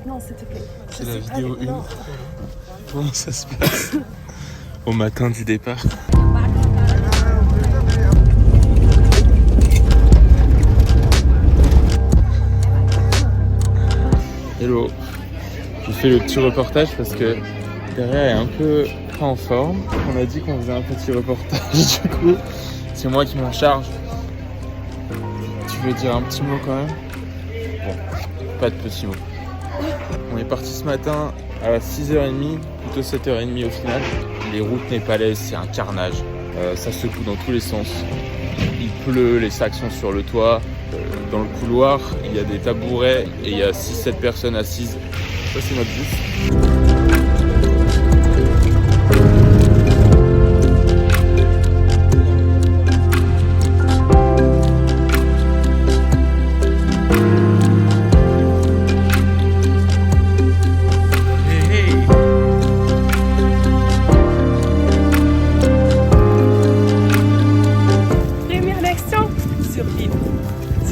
Non, s'il te plaît. C'est la vidéo 1. Comment ça se passe au matin du départ? Hello. Je fais le petit reportage parce que derrière est un peu pas en forme. On a dit qu'on faisait un petit reportage, du coup, c'est moi qui m'en charge. Tu veux dire un petit mot quand même? Bon, pas de petits mots. On est parti ce matin à 6h30, plutôt 7h30 au final. Les routes népalaises, c'est un carnage. Ça secoue dans tous les sens. Il pleut, les sacs sont sur le toit. Dans le couloir, il y a des tabourets et il y a 6-7 personnes assises. Ça, c'est notre bus.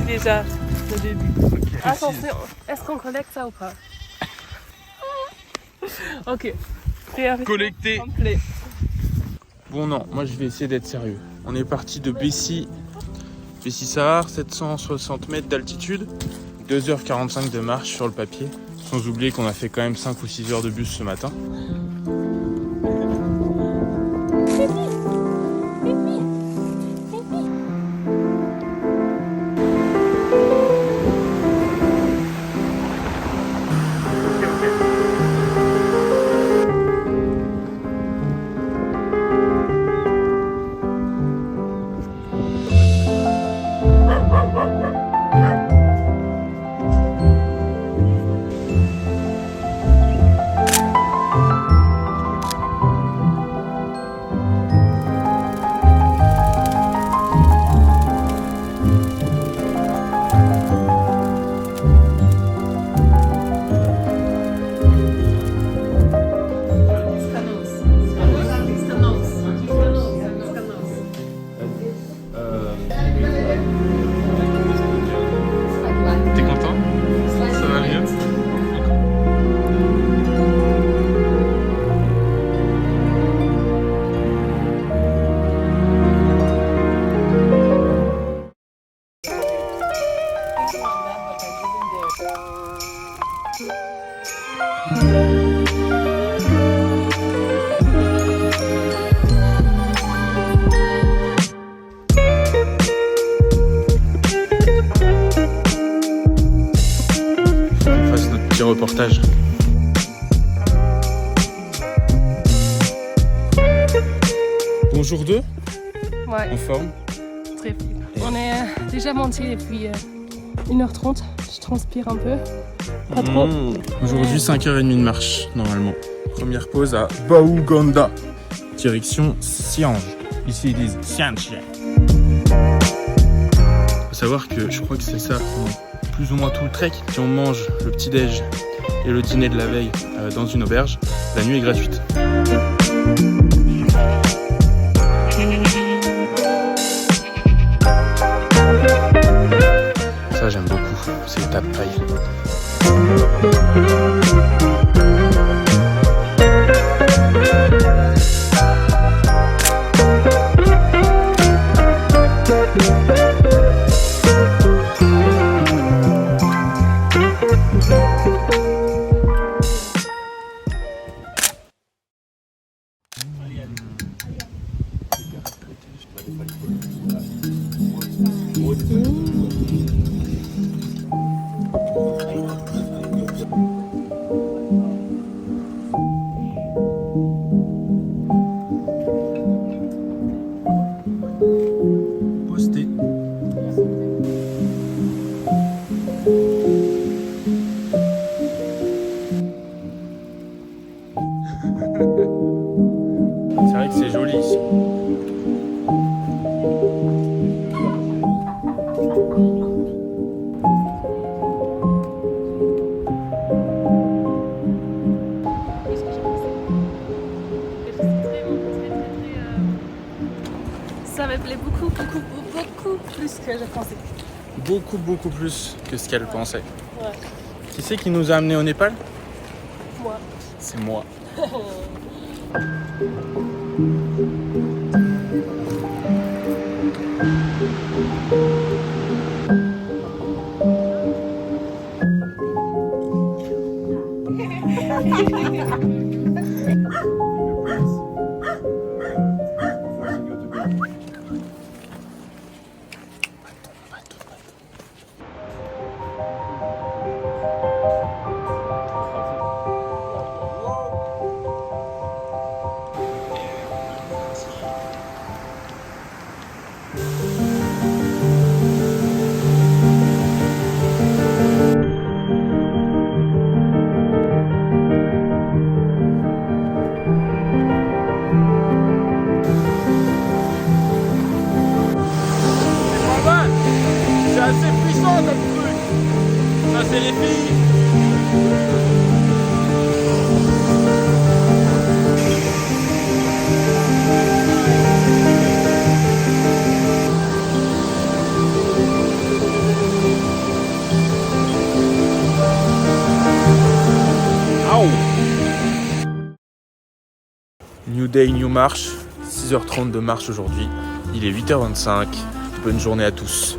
Déjà le début. Okay. Attention, est-ce qu'on collecte ça ou pas? Ok. Collecté. Bon non, moi je vais essayer d'être sérieux. On est parti de Bessi-Sahar, 760 mètres d'altitude, 2h45 de marche sur le papier. Sans oublier qu'on a fait quand même 5 ou 6 heures de bus ce matin. Reportage. Bonjour 2. Ouais. En forme? Très bien. On est déjà monté depuis 1h30. Je transpire un peu. Pas trop. Aujourd'hui 5h30 de marche normalement. Première pause à Bauganda. Direction Siange. Ici ils disent Siange. Faut savoir que je crois que c'est ça. Plus ou moins tout le trek. Si on mange le petit-déj et le dîner de la veille dans une auberge, la nuit est gratuite. Ça j'aime beaucoup, c'est le tas de paille. C'est vrai que c'est joli ici. Ça me plaît beaucoup plus que je pensais. Beaucoup plus que ce qu'elle pensait. Ouais. Qui c'est qui nous a amenés au Népal? Moi. C'est moi. C'est assez puissant comme truc. Ça c'est les filles. New day, new marche. 6h30 de marche aujourd'hui. Il est 8h25. Bonne journée à tous.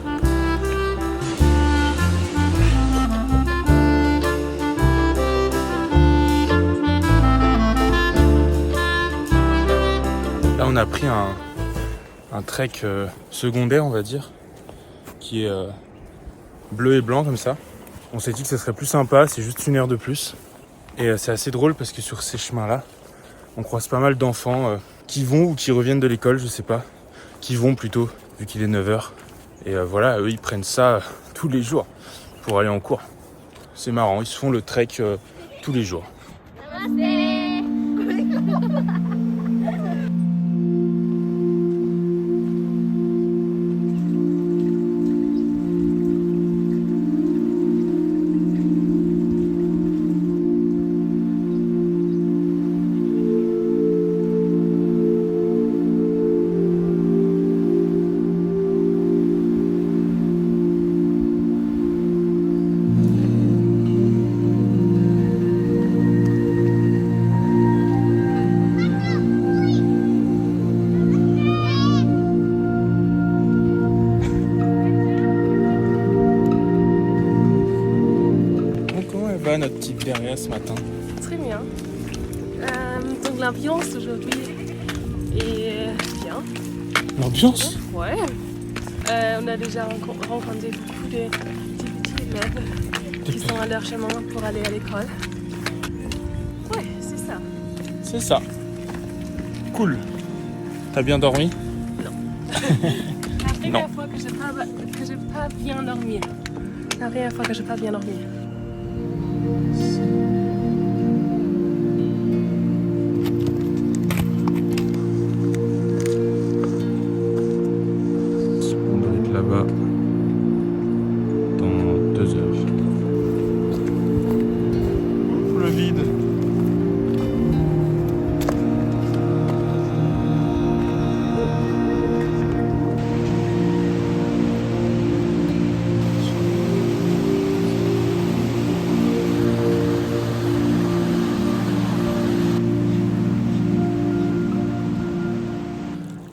Là, on a pris un trek secondaire, on va dire, qui est bleu et blanc comme ça. On s'est dit que ce serait plus sympa, c'est juste 1 heure de plus. Et c'est assez drôle parce que sur ces chemins-là, on croise pas mal d'enfants qui vont ou qui reviennent de l'école, je sais pas. Qui vont plutôt, vu qu'il est 9h. Et voilà, eux, ils prennent ça tous les jours pour aller en cours. C'est marrant, ils se font le trek tous les jours. Notre petite derrière ce matin. Très bien. Donc l'ambiance aujourd'hui est bien. L'ambiance? Ouais. On a déjà rencontré beaucoup de petits élèves qui sont à leur chemin pour aller à l'école. Ouais, c'est ça. C'est ça. Cool. T'as bien dormi? Non. La première fois que j'ai pas bien dormi. La première fois que j'ai pas bien dormi. On doit être là-bas dans 2 heures. Le vide.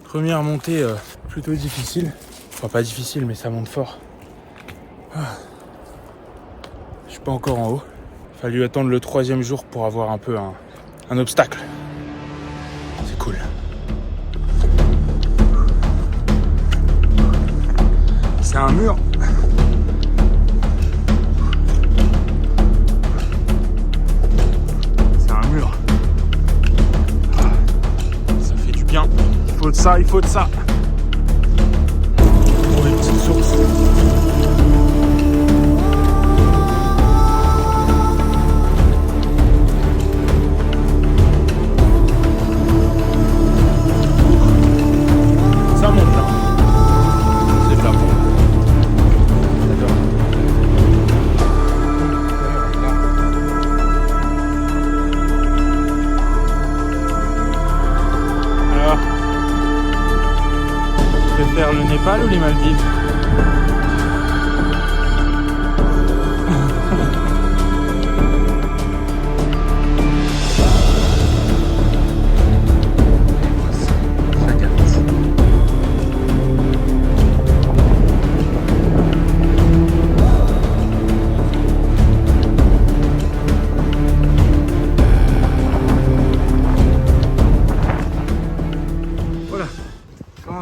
Première montée plutôt difficile. Enfin pas difficile mais ça monte fort. Je suis pas encore en haut. Fallu attendre le 3e jour pour avoir un peu un obstacle. C'est cool. C'est un mur. C'est un mur. Ça fait du bien. Il faut de ça, il faut de ça. Pour une petite source. Ça monte là. C'est de la bombe. D'accord. Alors, tu préfères le Népal ou les Maldives?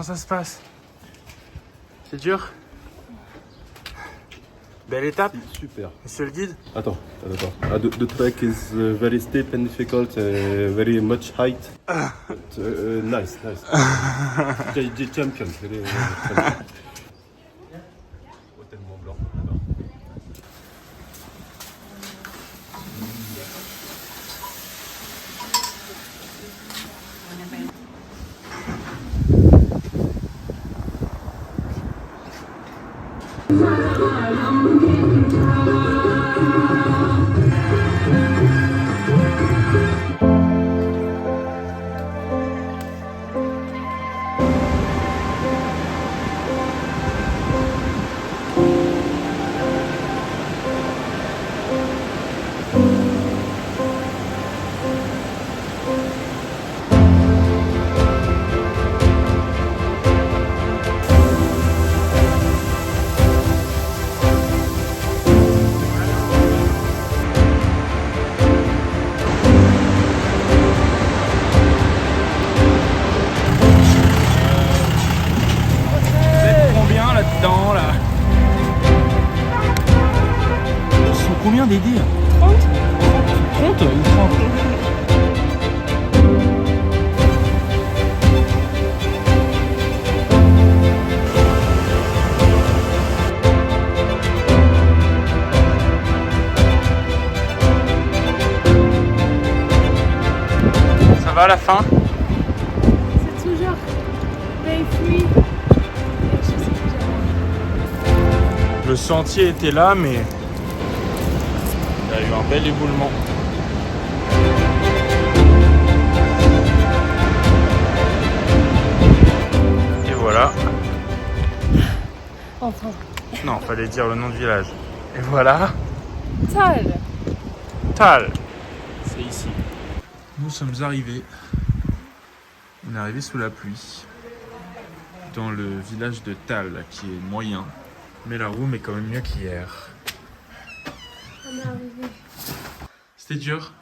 ça se passe? C'est dur? Belle étape? Super. Monsieur le guide? Attends. The track is very steep and difficult, very much height. But, nice. The champion. Hôtel Mont Blanc, là-bas. Là. Ils sont combien des dés? 30. 30 ou 30? Ça va à la fin? C'est toujours des fruits. Le sentier était là, mais il y a eu un bel éboulement. Et voilà. Enfin. Non, fallait dire le nom du village. Et voilà. Tal. Tal. C'est ici. Nous sommes arrivés. On est arrivé sous la pluie. Dans le village de Tal, qui est moyen. Mais la room est quand même mieux qu'hier. On est arrivé. C'était dur?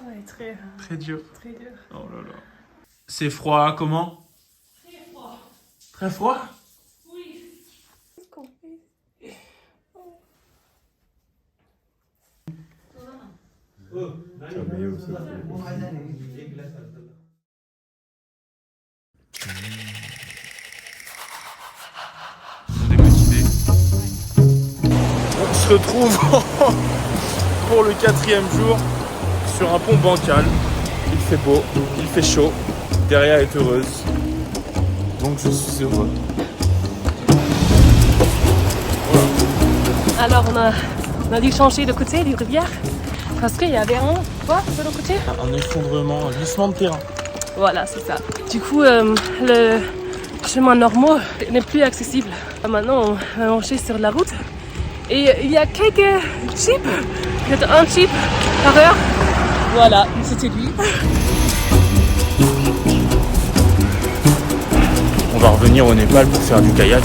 Ouais, très dur. Très dur. Oh là là. C'est froid, comment? Très froid. Très froid? Oui. On est motivé. On se retrouve pour le 4e jour sur un pont bancal. Il fait beau, il fait chaud. Derrière est heureuse. Donc je suis heureux. Voilà. Alors on a dû changer de côté du rivière parce qu'il y avait de l'autre côté. Un effondrement, un glissement de terrain. Voilà, c'est ça. Du coup, le chemin normal n'est plus accessible. Maintenant, on va marcher sur la route. Et il y a quelques jeeps, peut-être un jeep par heure. Voilà, c'était lui. On va revenir au Népal pour faire du kayak.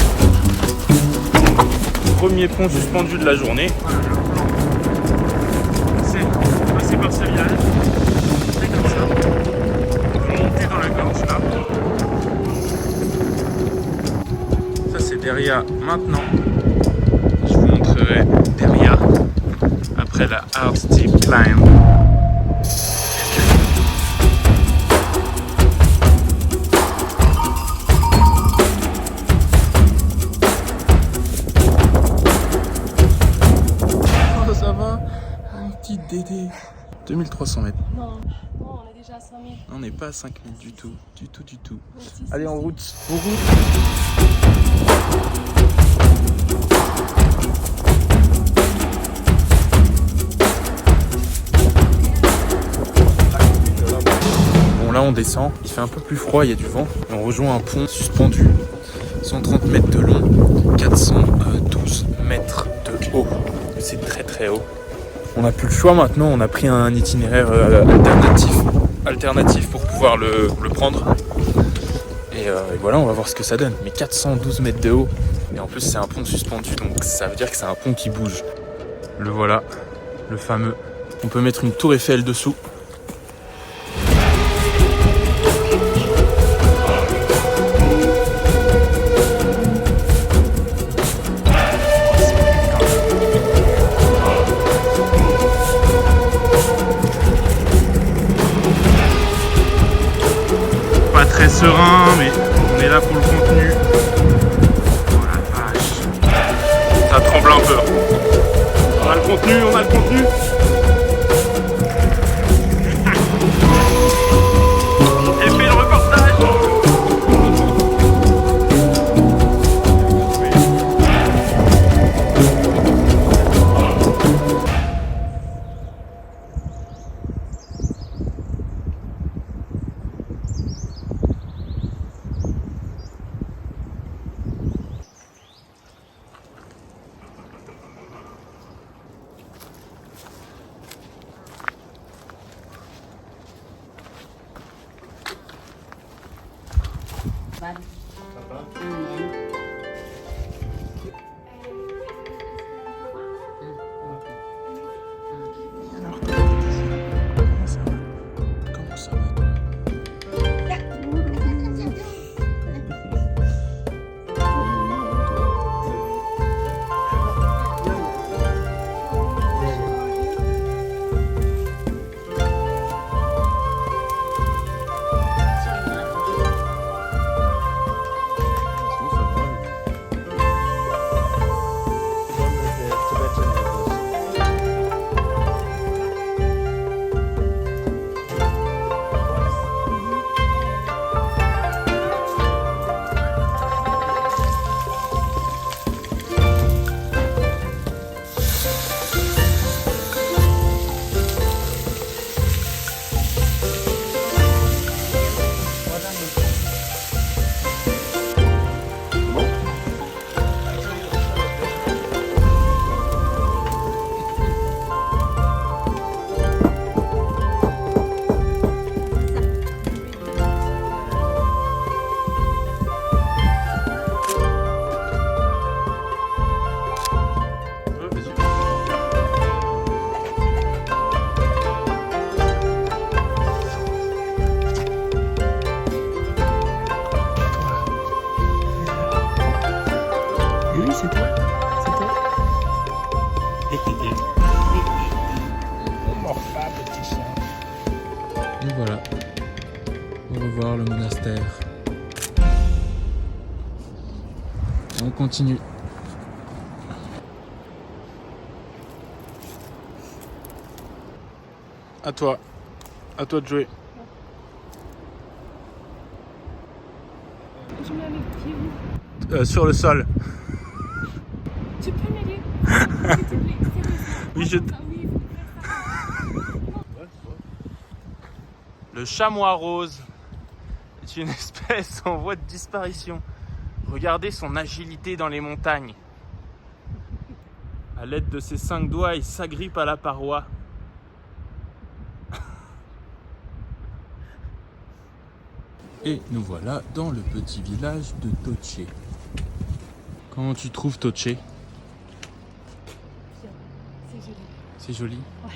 Premier pont suspendu de la journée. C'est passer par ce village. C'est comme ça. On va monter dans la gorge là. Ça c'est Deria maintenant. Je vous montrerai Deria après la hard steep climb. Ça va, un petit Dédé. 2300 mètres. Non, on est déjà à 5000. On n'est pas à 5000 du tout. Si, Allez, si, en si. route. En route. Bon, là, on descend. Il fait un peu plus froid, il y a du vent. Et on rejoint un pont suspendu. 130 mètres de long, 412 mètres de haut. C'est très très haut. On n'a plus le choix maintenant, on a pris un itinéraire alternatif pour pouvoir le prendre. Et voilà, on va voir ce que ça donne. Mais 412 mètres de haut, et en plus c'est un pont suspendu, donc ça veut dire que c'est un pont qui bouge. Le voilà, le fameux. On peut mettre une tour Eiffel dessous. serein, mais on est là pour le contenu. Oh la vache. Ça tremble un peu. On a le contenu, on a le contenu. Elle fait le reportage. Oui, c'est toi. C'est toi. Et voilà. Au revoir le monastère. On continue. À toi de jouer. Je mets mes pieds où? Sur le sol. Tu peux m'aider? S'il te plaît. Oui, je... Ah oui, Le chamois rose est une espèce en voie de disparition. Regardez son agilité dans les montagnes. À l'aide de ses 5 doigts, il s'agrippe à la paroi. Et nous voilà dans le petit village de Toche. Comment tu trouves Toche? c'est joli. C'est joli? Ouais.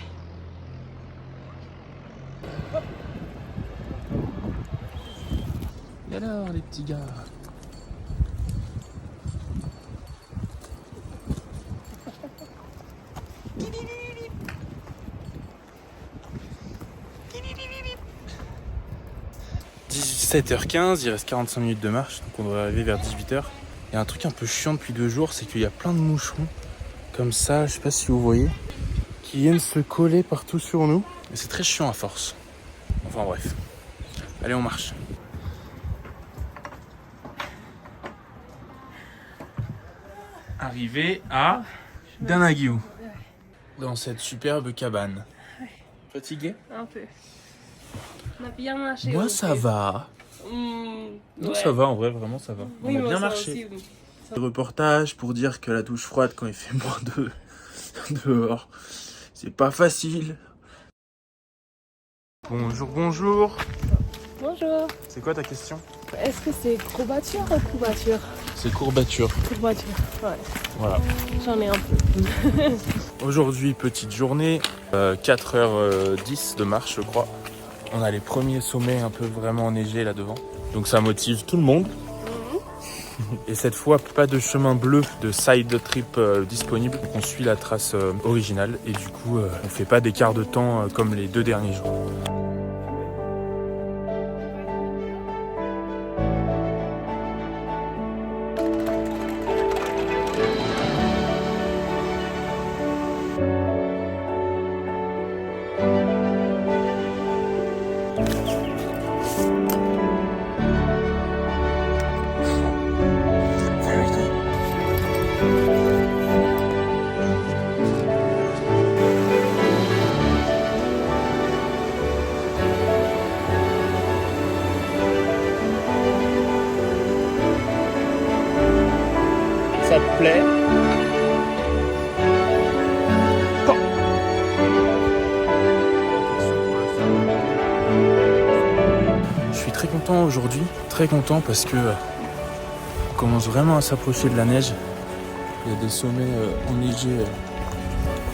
Et alors les petits gars? « 17h15, il reste 45 minutes de marche, donc on devrait arriver vers 18h. Il y a un truc un peu chiant depuis 2 jours, c'est qu'il y a plein de moucherons, comme ça, je sais pas si vous voyez, qui viennent se coller partout sur nous. Et c'est très chiant à force. Enfin bref. Allez, on marche. Arrivé à Danagiu, dans cette superbe cabane. Fatigué? Un peu. On a bien marché. Moi ok. ça va. Non, Ouais. ça va en vrai, vraiment ça va. Oui, On a moi, bien ça marché. aussi. Reportage pour dire que la douche froide quand il fait moins de dehors, c'est pas facile. Bonjour, bonjour. Bonjour. C'est quoi ta question? Est-ce que c'est courbature ou courbature? C'est courbature. Courbature, ouais. Voilà. J'en ai un peu. Aujourd'hui, petite journée, 4h10 de marche, je crois. On a les premiers sommets un peu vraiment enneigés là devant. Donc ça motive tout le monde. Et cette fois, pas de chemin bleu de side trip disponible. On suit la trace originale et du coup, on fait pas d'écart de temps comme les 2 derniers jours. content aujourd'hui, très content parce que on commence vraiment à s'approcher de la neige. Il y a des sommets enneigés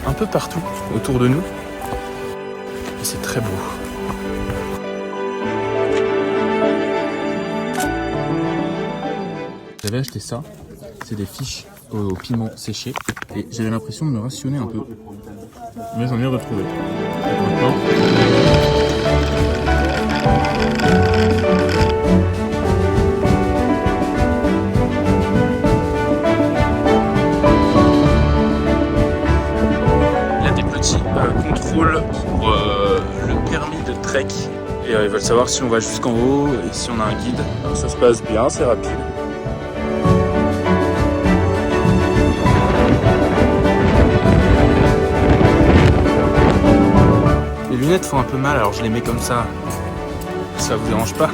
un peu partout autour de nous et c'est très beau. J'avais acheté ça, c'est des fiches au piment séché et j'avais l'impression de me rationner un peu, mais j'en ai retrouvé. Maintenant, il y a des petits contrôles pour le permis de trek et ils veulent savoir si on va jusqu'en haut et si on a un guide. Alors, ça se passe bien, c'est rapide. Les lunettes font un peu mal, alors je les mets comme ça. Ça vous dérange pas?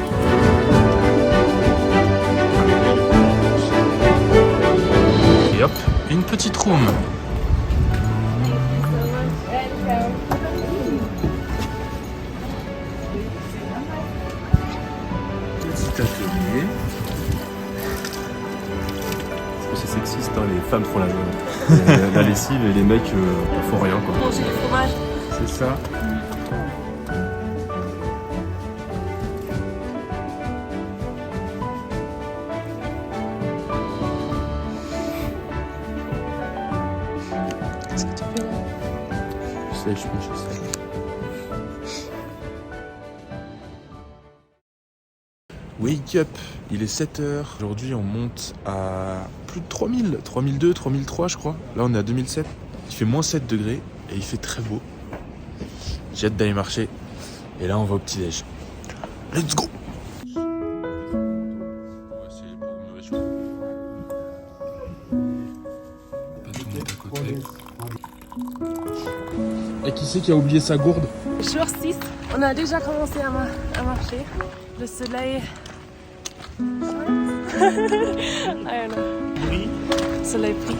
Et hop, une petite room. Petit atelier. C'est sexiste, hein, les femmes font la lessive et les mecs font rien quoi. Manger du fromage. C'est ça. Qu'est-ce que tu fais là? Je sais. Wake up, il est 7h. Aujourd'hui, on monte à plus de 3000, 3002, 3003 je crois. Là, on est à 2007. Il fait moins 7 degrés et il fait très beau. J'ai hâte d'aller marcher. Et là, on va au petit-déj. Let's go! Et qui c'est qui a oublié sa gourde? Jour 6, on a déjà commencé à marcher. Le soleil... I don't know. Le soleil pris.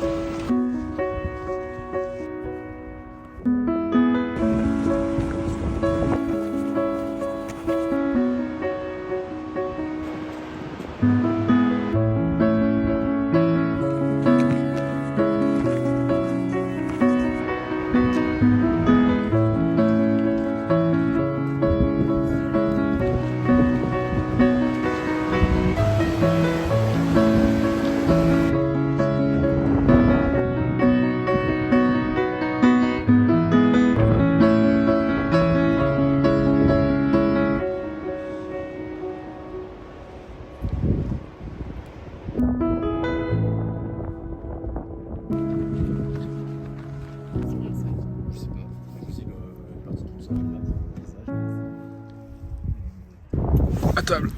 À table.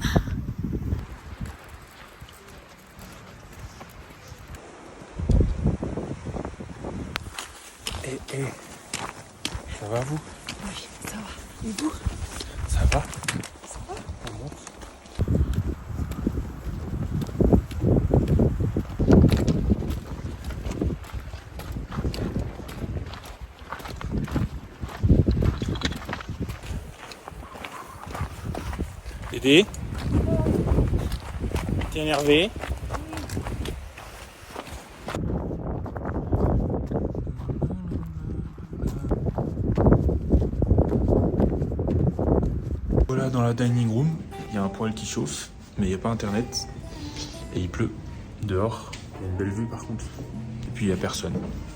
Ça va vous? Oui, ça va. Et vous? Ça va? Ça va? On monte. Dédé? T'es énervé? Voilà, dans la dining room, il y a un poêle qui chauffe, mais il n'y a pas internet. Et il pleut dehors. Il y a une belle vue par contre. Et puis il n'y a personne.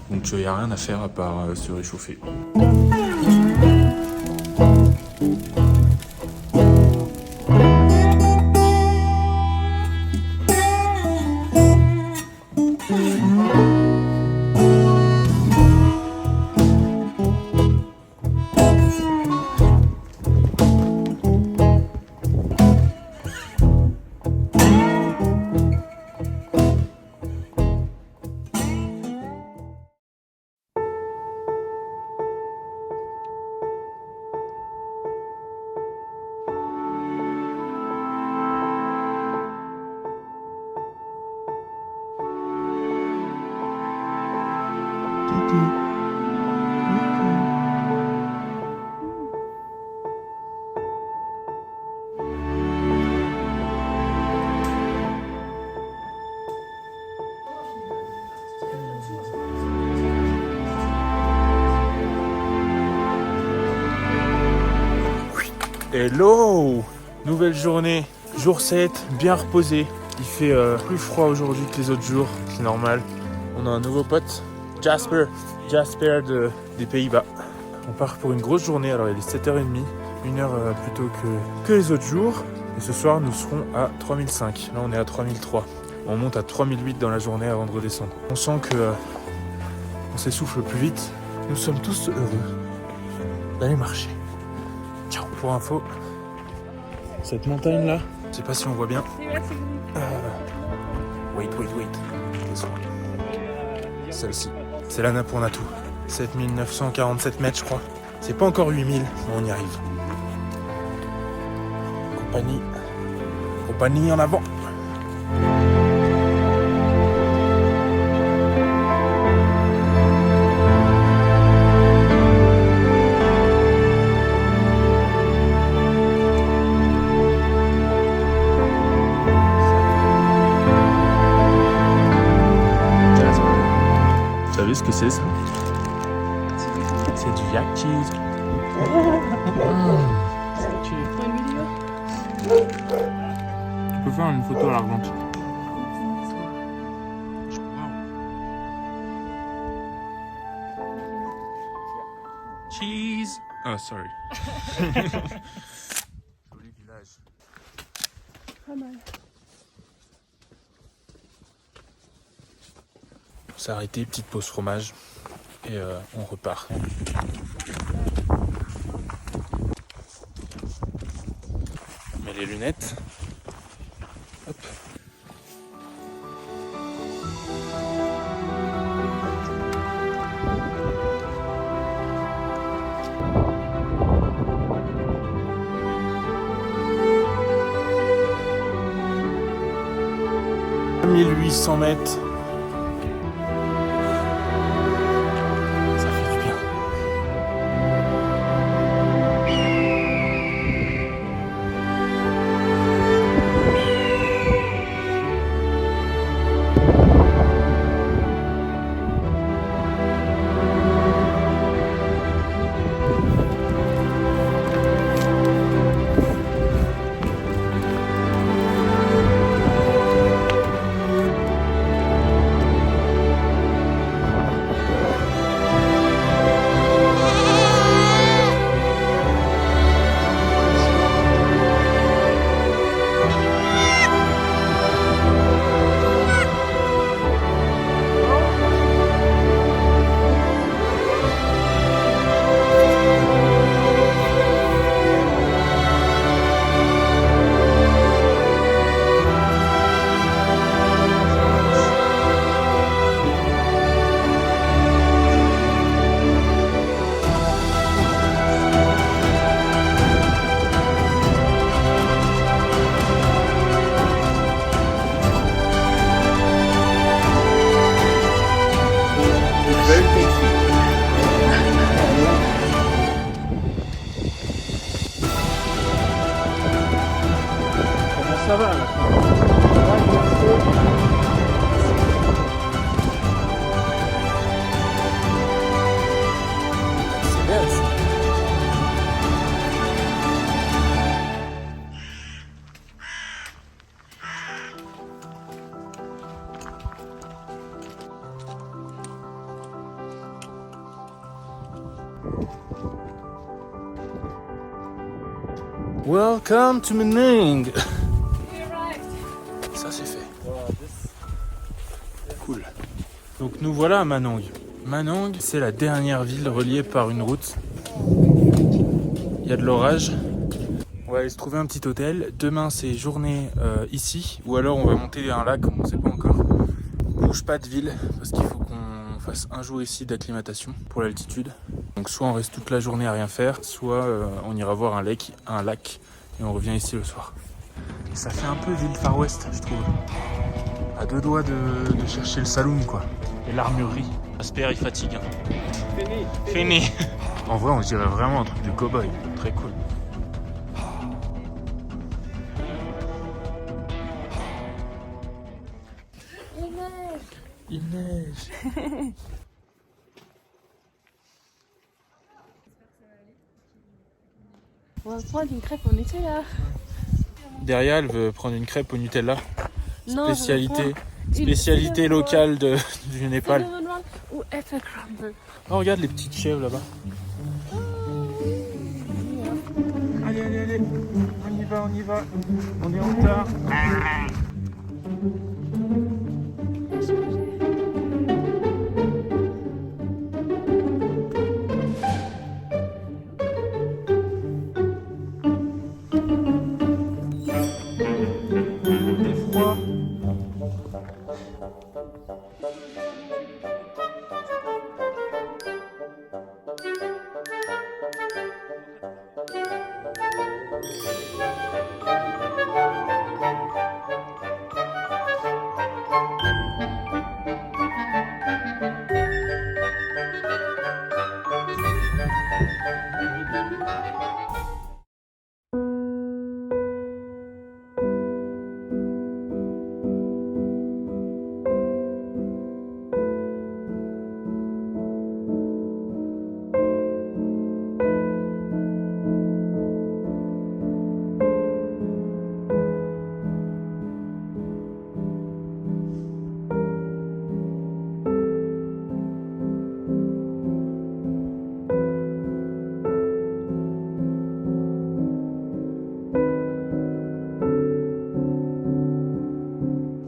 Donc il n'y a rien à faire à part se réchauffer. Hello! Nouvelle journée, jour 7, bien reposé. Il fait plus froid aujourd'hui que les autres jours, c'est normal. On a un nouveau pote, Jasper des Pays-Bas. On part pour une grosse journée, alors il est 7h30, 1h plus tôt que les autres jours. Et ce soir, nous serons à 3005. Là, on est à 3003. On monte à 3008 dans la journée avant de redescendre. On sent que on s'essouffle plus vite. Nous sommes tous heureux d'aller marcher. Ciao. Pour info, cette montagne-là, je sais pas si on voit bien. Wait. Celle-ci, c'est l'Annapurna tout. 7947 mètres, je crois. C'est pas encore 8000, mais on y arrive. Compagnie en avant. T'as vu ce que c'est ça? C'est du yak cheese. Tu peux faire une photo à l'argentique. Cheese. Oh, sorry. Joli village. Pas mal. On s'est arrêté, petite pause fromage. Et on repart. On met les lunettes. Hop. « 1800 mètres. » Ça va là. C'est bien ça. Welcome to Meneng. Ça c'est fait. Cool. Donc nous voilà à Manang. Manang, c'est la dernière ville reliée par une route. Il y a de l'orage. On va aller se trouver un petit hôtel. Demain c'est journée ici, ou alors on va monter un lac, on ne sait pas encore. Bouge pas de ville parce qu'il faut qu'on fasse un jour ici d'acclimatation pour l'altitude. Donc soit on reste toute la journée à rien faire, soit on ira voir un lac et on revient ici le soir. Ça fait un peu ville Far West, je trouve. À deux doigts de chercher le saloon, quoi. Et l'armurerie. Jasper, il fatigue. Hein. Fini. En vrai, on dirait vraiment un truc de cow-boy. Très cool. Il neige. On va prendre une crêpe au Nutella. Derrière, elle veut prendre une crêpe au Nutella. Non, je veux Spécialité, prendre une spécialité cinnamon locale du Népal. cinnamon roll ou apple crumble. Oh, regarde les petites chèvres là-bas. Allez, allez, allez. On y va, on y va. On est en retard. Il fait froid.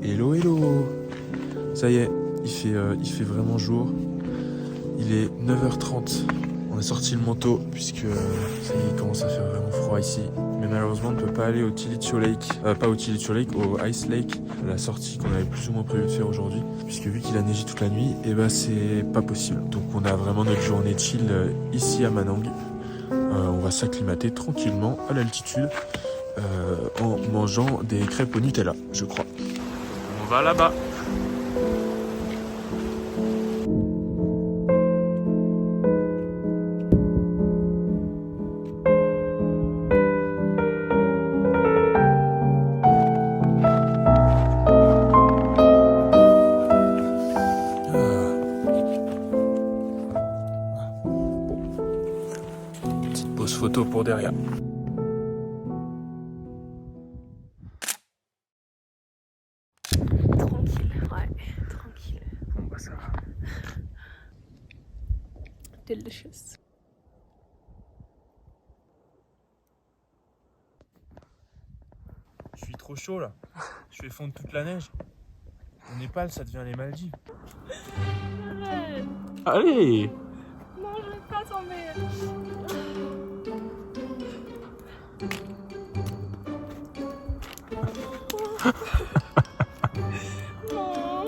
Hello, hello. Ça y est, il fait vraiment jour. Il est 9h30. On a sorti le manteau puisque ça y est, il commence à faire vraiment froid ici. Mais malheureusement, on ne peut pas aller au Tilicho Lake. Pas au Tilicho Lake, au Ice Lake. La sortie qu'on avait plus ou moins prévu de faire aujourd'hui. Puisque vu qu'il a neigé toute la nuit, et ben c'est pas possible. Donc on a vraiment notre journée chill ici à Manang. On va s'acclimater tranquillement à l'altitude en mangeant des crêpes au Nutella, je crois. On va là-bas. Petite pause photo pour derrière. Tranquille, ouais, tranquille. Bon bah ça va. Delicious. Je suis trop chaud là. Je fais fondre toute la neige. Au Népal, ça devient les Maldives. Arrête. Allez! Non, je vais pas tomber. Non.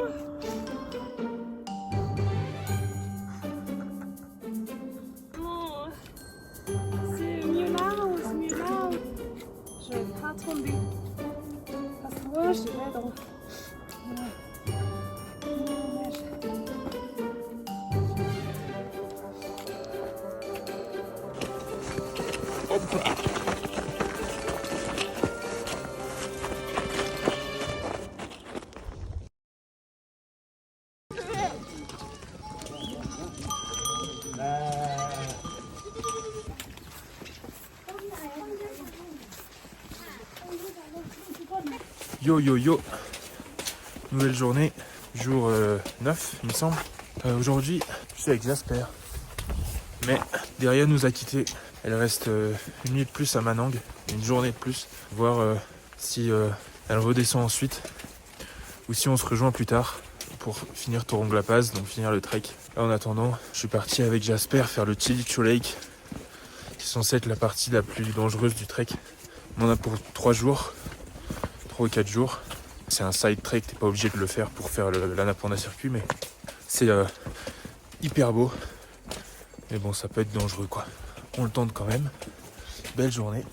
Non. C'est mieux là, c'est mieux là. Je vais pas tomber. Parce que moi, je vais dans... Yo yo yo. Nouvelle journée, jour 9 il me semble. Aujourd'hui je suis avec Jasper. Mais derrière nous a quitté. Elle reste une nuit de plus à Manang, une journée de plus. Voir si elle redescend ensuite ou si on se rejoint plus tard pour finir Torong La Paz, donc finir le trek. Là, en attendant, je suis parti avec Jasper faire le Tilicho Lake, qui est censé être la partie la plus dangereuse du trek. On en a pour 3 jours, 3 ou 4 jours. C'est un side trek, t'es pas obligé de le faire pour faire l'Annapurna circuit, mais c'est hyper beau. Mais bon, ça peut être dangereux quoi. On le tente quand même. Belle journée.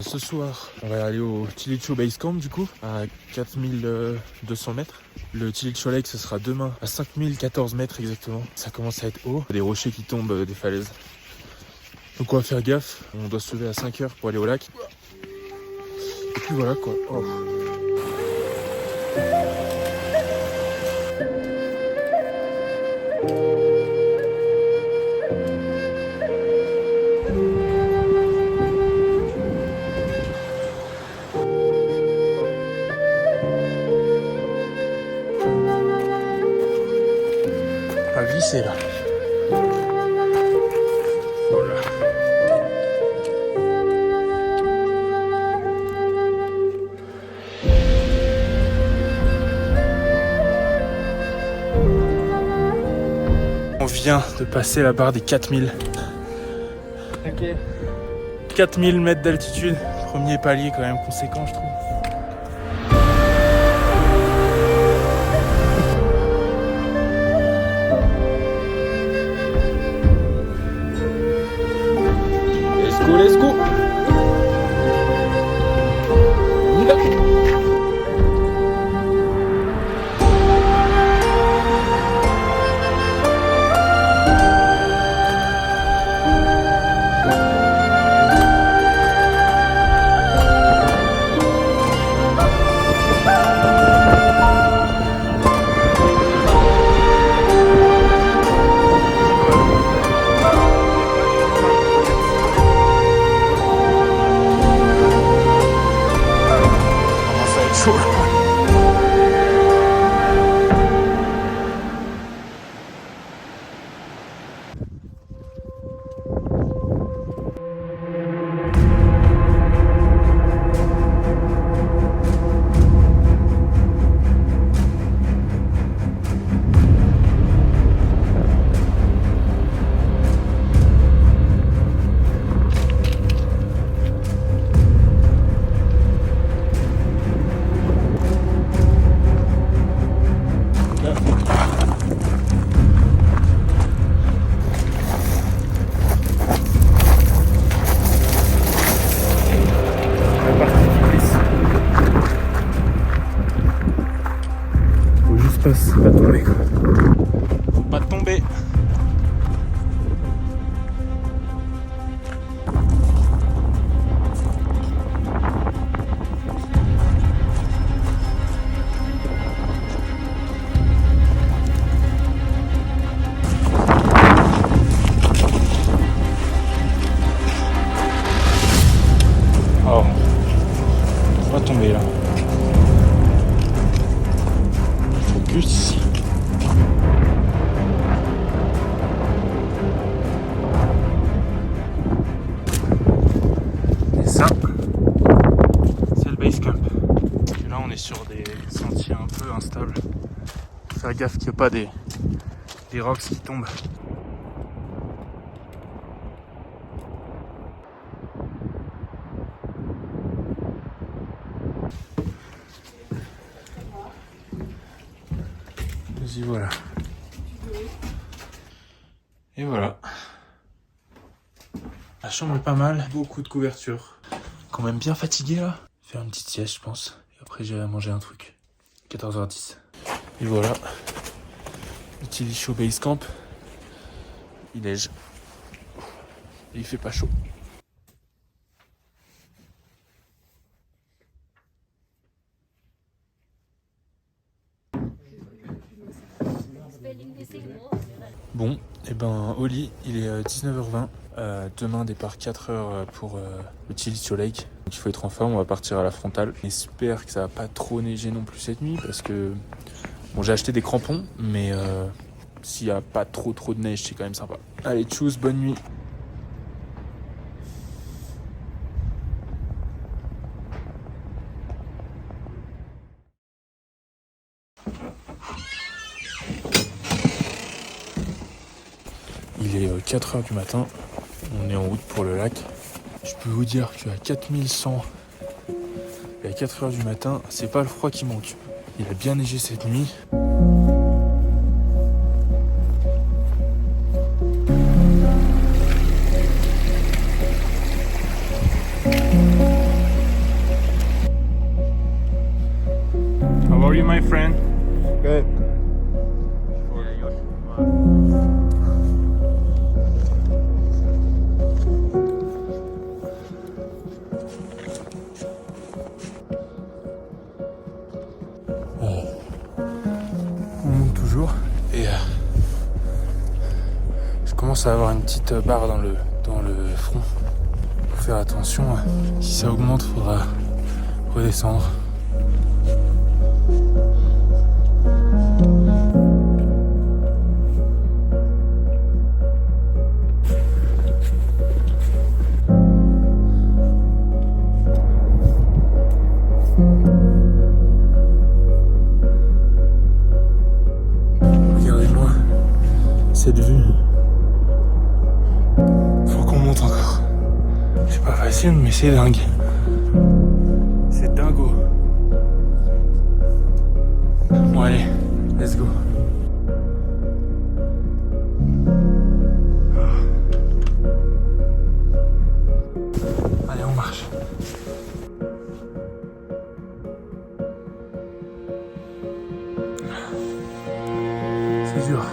Ce soir, on va aller au Tilicho Base Camp du coup, à 4200 mètres. Le Tilicho Lake, ce sera demain à 5014 mètres exactement. Ça commence à être haut. Des rochers qui tombent des falaises. Donc on va faire gaffe. On doit se lever à 5 heures pour aller au lac. Et puis voilà quoi. Oh. passer là. Voilà. On vient de passer la barre des 4000. Ok. 4000 mètres d'altitude. Premier palier quand même conséquent, je trouve. Let's go. On y va. Faut pas tomber quoi. Faut pas tomber. Oh. Faut pas tomber là. Focus. Et ça, c'est le base camp. Et là, on est sur des sentiers un peu instables. Faut faire gaffe qu'il n'y ait pas des rocks qui tombent. Y voilà. Et voilà. La chambre est pas mal, beaucoup de couverture. Quand même bien fatigué là. Faire une petite sieste je pense. Et après j'irai manger un truc. 14h10. Et voilà. Le Tilly Show Base Camp. Il neige. Et il fait pas chaud. Bon, et ben au lit, il est 19h20. Demain départ 4h pour le Tilly Show Lake. Donc il faut être en forme, on va partir à la frontale. J'espère que ça va pas trop neiger non plus cette nuit parce que bon, j'ai acheté des crampons, mais s'il y a pas trop de neige, c'est quand même sympa. Allez, tchuss, bonne nuit. Il est 4h du matin, on est en route pour le lac. Je peux vous dire qu'à 4100 et à 4h du matin, c'est pas le froid qui manque. Il a bien neigé cette nuit. How are you, my friend? Good. On monte toujours et je commence à avoir une petite barre dans le front. Faut faire attention, si ça augmente, faudra redescendre. facile, mais c'est dingue. C'est dingo. Bon allez, let's go. Allez, on marche. C'est dur.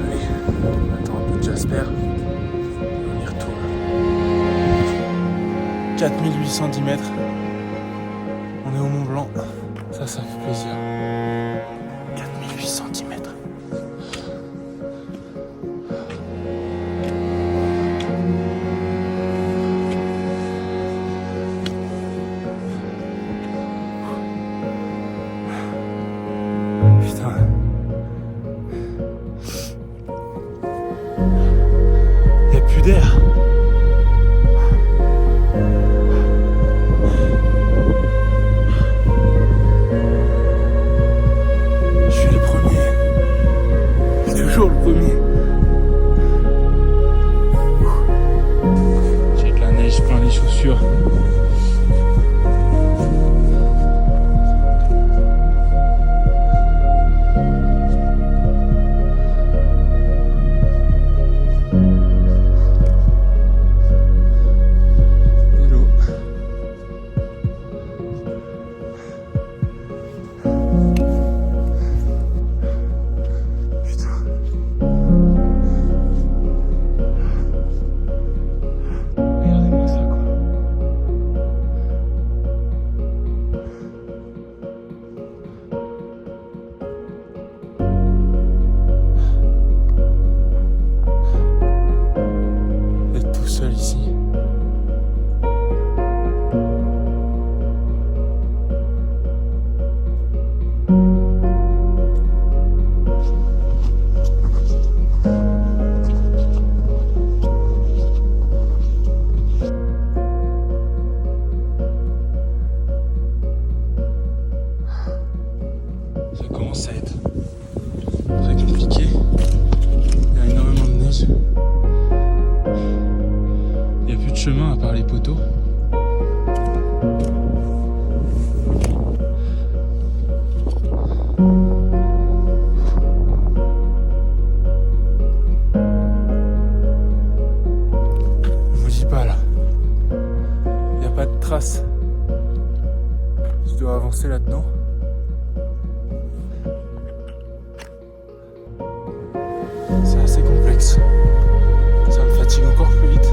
Allez, on attend un peu de Jasper. Et on y retourne. 4810 mètres. On est au Mont Blanc. Ça fait plaisir. 4810 mètres. Putain. Il n'y a plus d'air. Le premier. J'ai de la neige plein les chaussures. Hello. Regardez-moi ça, quoi. D'être tout seul ici. Ça commence à être très compliqué. Il y a énormément de neige. Il n'y a plus de chemin à part les poteaux. Je vous dis pas là. Il n'y a pas de traces. Je dois avancer là-dedans. C'est assez complexe. Ça me fatigue encore plus vite.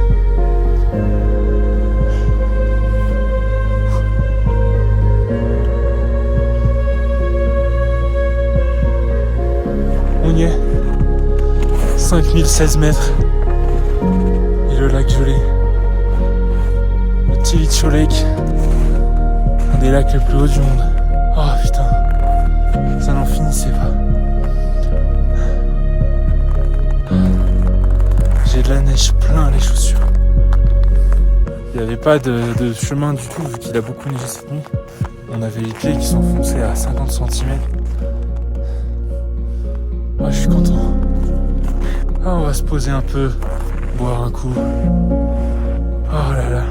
On y est. 5016 mètres. Et le lac gelé. Le Tilicho Lake. Un des lacs les plus hauts du monde. Oh putain. Ça n'en finissait pas. J'ai de la neige plein les chaussures. Il n'y avait pas de chemin du tout vu qu'il a beaucoup neigé cette nuit. On avait les pieds qui s'enfonçaient à 50 cm. Ah, je suis content. Ah, on va se poser un peu, boire un coup. Oh là là,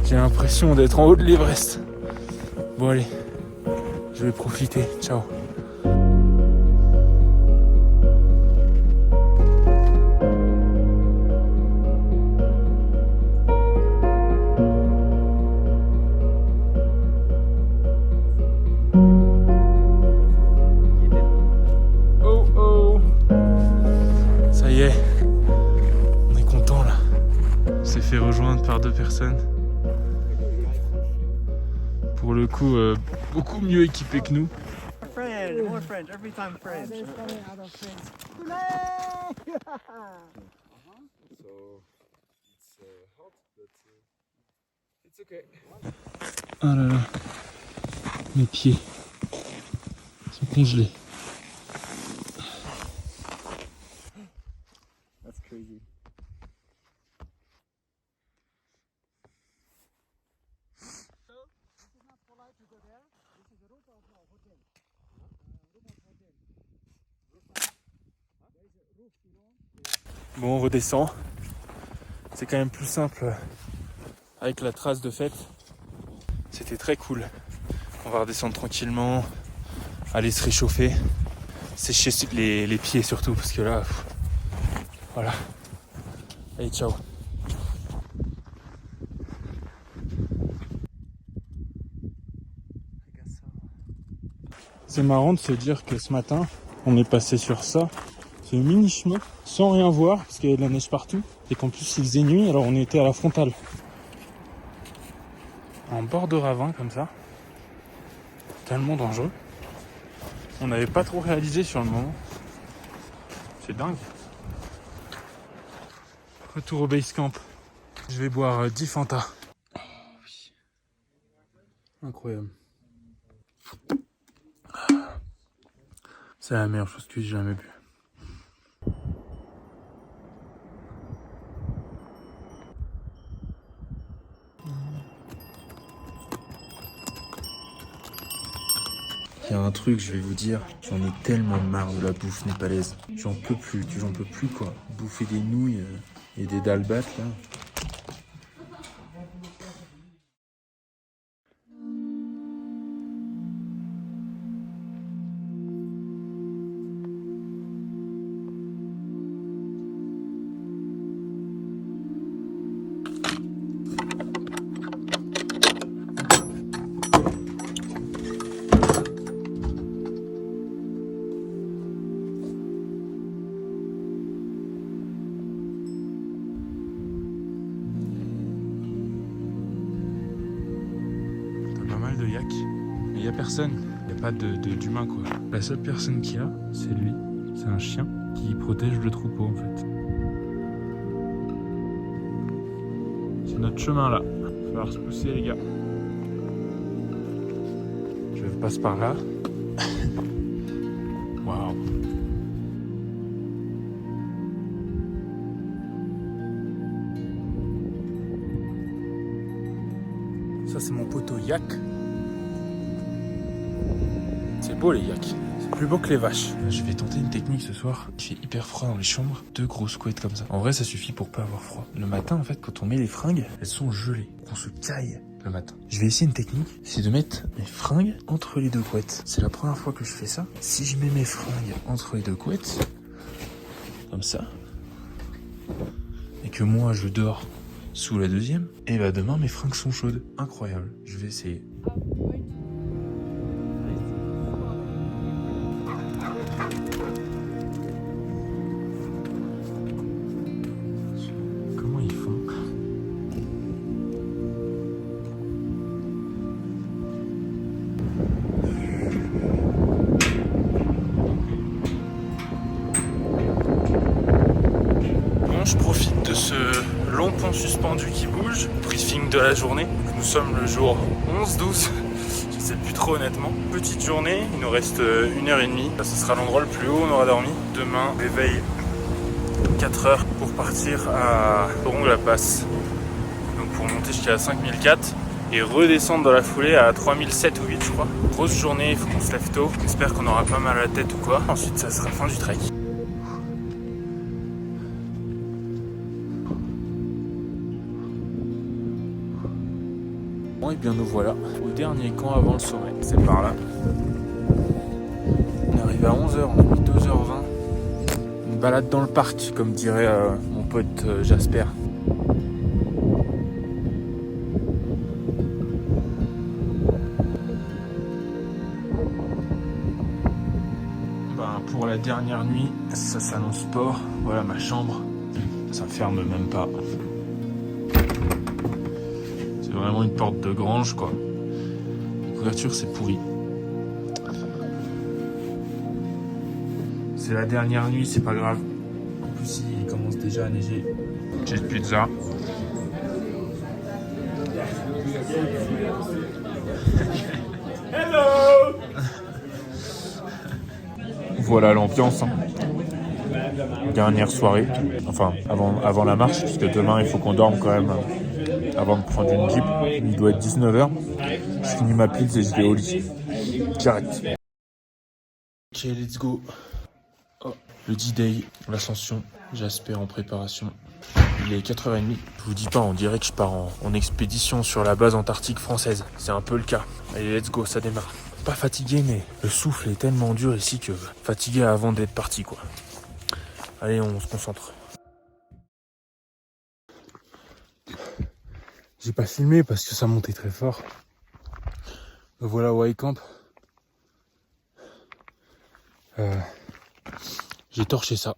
j'ai l'impression d'être en haut de l'Everest. Bon allez, je vais profiter. Ciao. Ça y est, on est content là. On s'est fait rejoindre par 2 personnes. Pour le coup, beaucoup mieux équipés que nous. Friend, more friends, every time friends. So it's hot, but it's okay. Oh là là, mes pieds sont congelés. That's crazy. Bon, on redescend. C'est quand même plus simple avec la trace de fête. C'était très cool. On va redescendre tranquillement, aller se réchauffer, sécher les pieds surtout parce que là, voilà. Allez, ciao. C'est marrant de se dire que ce matin, on est passé sur ça, ce mini chemin, sans rien voir, parce qu'il y avait de la neige partout, et qu'en plus il faisait nuit, alors on était à la frontale. En bord de ravin, comme ça, tellement dangereux. On n'avait pas trop réalisé sur le moment. C'est dingue. Retour au base camp. Je vais boire 10 Fanta. Oh, oui. Incroyable. C'est la meilleure chose que j'ai jamais bu. Il y a un truc, je vais vous dire, j'en ai tellement marre de la bouffe népalaise. J'en peux plus quoi. Bouffer des nouilles et des dalbates là. De yak, mais il n'y a personne, il n'y a pas d'humain quoi. La seule personne qu'il y a, c'est lui, c'est un chien qui protège le troupeau en fait. C'est notre chemin là, il va falloir se pousser les gars. Je passe par là. Waouh. Ça c'est mon poteau yak. C'est beau les yaks, c'est plus beau que les vaches. Je vais tenter une technique ce soir. Il fait hyper froid dans les chambres, 2 grosses couettes comme ça. En vrai ça suffit pour pas avoir froid. Le matin en fait quand on met les fringues, elles sont gelées. On se caille le matin. Je vais essayer une technique, c'est de mettre mes fringues entre les 2 couettes. C'est la première fois que je fais ça. Si je mets mes fringues entre les 2 couettes, comme ça, et que moi je dors sous la deuxième, et bah demain mes fringues sont chaudes. Incroyable, je vais essayer. Je profite de ce long pont suspendu qui bouge, briefing de la journée. Donc nous sommes le jour 11-12, je sais plus trop honnêtement. Petite journée, il nous reste 1h30. Là, ce sera l'endroit le plus haut où on aura dormi. Demain, réveil 4h pour partir à Toron-la-Passe. Donc pour monter jusqu'à 5004 et redescendre dans la foulée à 3007 ou 8 je crois. Grosse journée, il faut qu'on se lève tôt. J'espère qu'on aura pas mal à la tête ou quoi. Ensuite ça sera fin du trek. Et bien nous voilà au dernier camp avant le sommet, c'est par là. On est arrivé à 11h, on a mis 2h20. Une balade dans le parc, comme dirait mon pote Jasper. Pour la dernière nuit, ça s'annonce sport. Voilà ma chambre, ça ferme même pas. C'est vraiment une porte de grange quoi. La couverture c'est pourri. C'est la dernière nuit, c'est pas grave. En plus il commence déjà à neiger. Petite pizza. Hello. Voilà l'ambiance. Dernière soirée. Enfin avant la marche, parce que demain il faut qu'on dorme quand même. Avant de prendre une jeep, il doit être 19h. Je finis ma pizza et je vais au lit. Direct. Ok, let's go. Oh, le D-Day, l'ascension. Jasper en préparation. Il est 4h30. Je vous dis pas, on dirait que je pars en expédition sur la base antarctique française. C'est un peu le cas. Allez, let's go, ça démarre. Pas fatigué, mais le souffle est tellement dur ici que fatigué avant d'être parti, quoi. Allez, on se concentre. J'ai pas filmé parce que ça montait très fort. Me voilà au high camp. J'ai torché ça.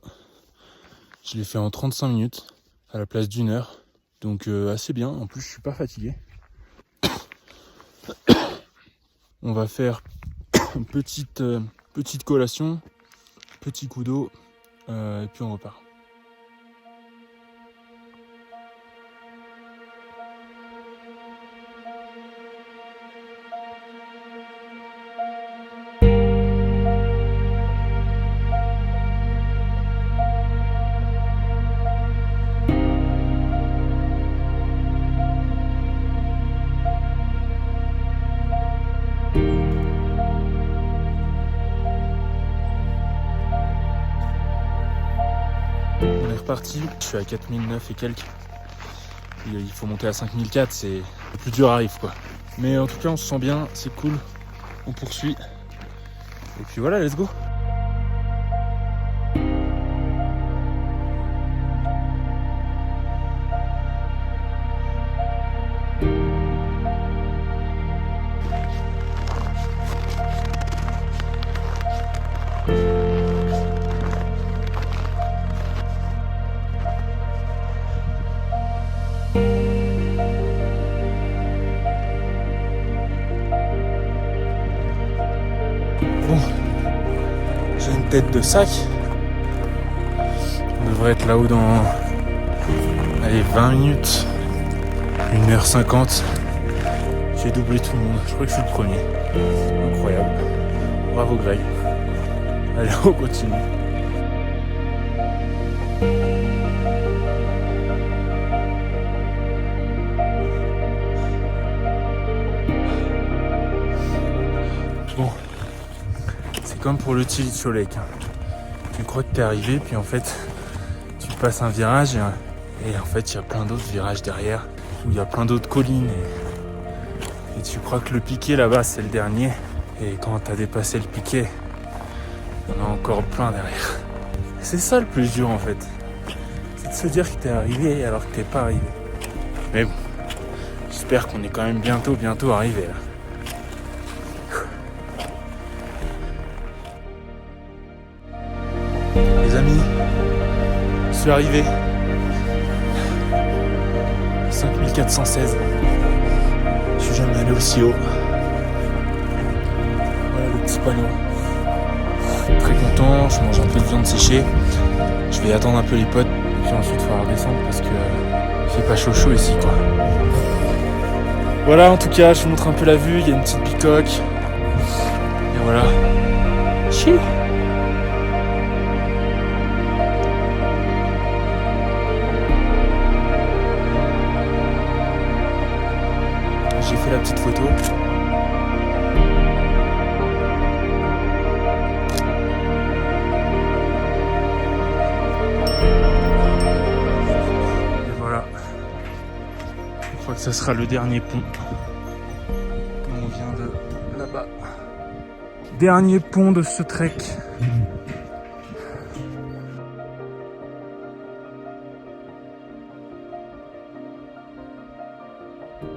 Je l'ai fait en 35 minutes à la place d'1 heure. Donc assez bien. En plus, je suis pas fatigué. On va faire une petite collation, petit coup d'eau, et puis on repart. Parti, je suis à 4009 et quelques. Il faut monter à 5004, c'est le plus dur arrive quoi. Mais en tout cas on se sent bien, c'est cool, on poursuit. Et puis voilà, let's go. Bon, j'ai une tête de sac. On devrait être là-haut dans 20 minutes, 1h50. J'ai doublé tout le monde, je crois que je suis le premier. Incroyable. Bravo Greg. Allez, on continue. Bon, c'est comme pour le Chilicho Lake. Tu crois que t'es arrivé, puis en fait, tu passes un virage et en fait, il y a plein d'autres virages derrière, où il y a plein d'autres collines. Et tu crois que le piquet là-bas, c'est le dernier. Et quand t'as dépassé le piquet, il y en a encore plein derrière. C'est ça le plus dur en fait. C'est de se dire que t'es arrivé alors que t'es pas arrivé. Mais bon, j'espère qu'on est quand même bientôt arrivé là. Les amis, je suis arrivé. 5416. Je suis jamais allé aussi haut. Voilà le petit panneau. Très content, je mange un peu de viande séchée. Je vais attendre un peu les potes et puis ensuite il faudra redescendre parce que il fait pas chaud ici quoi. Voilà, en tout cas, je vous montre un peu la vue, il y a une petite bicoque. Et voilà. Chi. J'ai fait la petite photo. Et voilà. Je crois que ça sera le dernier pont. On vient de là-bas. Dernier pont de ce trek.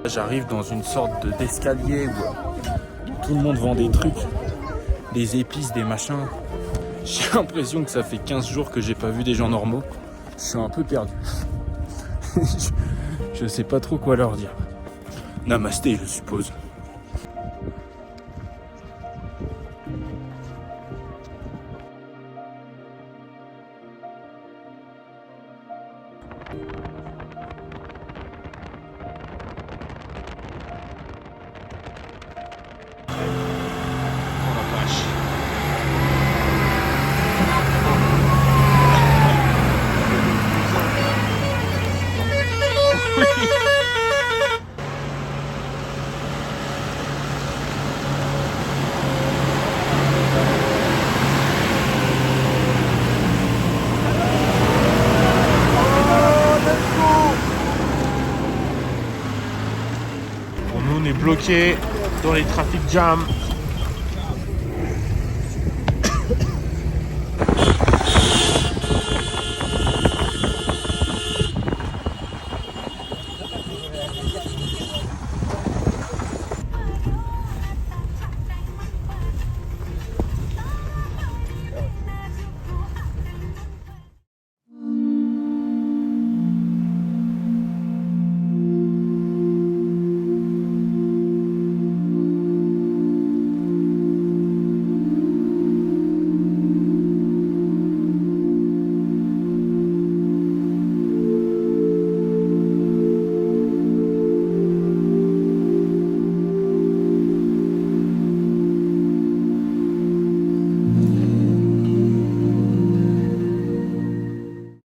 J'arrive dans une sorte d'escalier où tout le monde vend des trucs, des épices, des machins. J'ai l'impression que ça fait 15 jours que j'ai pas vu des gens normaux. Je suis un peu perdu. Je sais pas trop quoi leur dire. Namasté, je suppose. Nous, on est bloqués dans les trafics jams.